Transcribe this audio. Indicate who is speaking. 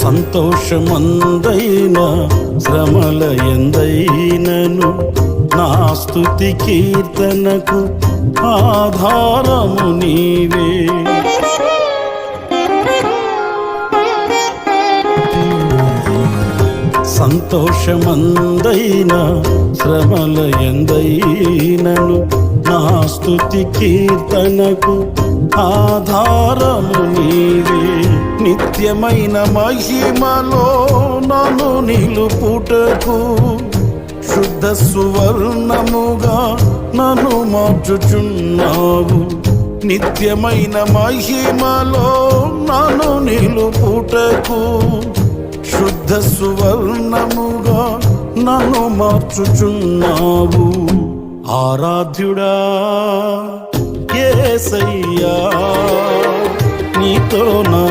Speaker 1: సంతోషమందైన శ్రమల ఎందైనను నా స్తుతి కీర్తనకు ఆధారము నీవే. సంతోషమందైన శ్రమల ఎందైనను నా స్తుతి కీర్తనకు ఆధారము నీవే. నిత్యమైన మహిమలో నన్ను నిలుపుటకు శుద్ధ సువర్ణముగా నన్ను మార్చుచున్నావు. నిత్యమైన మహిమలో నన్ను నిలుపుటకు శుద్ధ సువర్ణముగా నన్ను మార్చుచున్నావు. ఆరాధ్యుడా యేసయ్యా, నీతో నా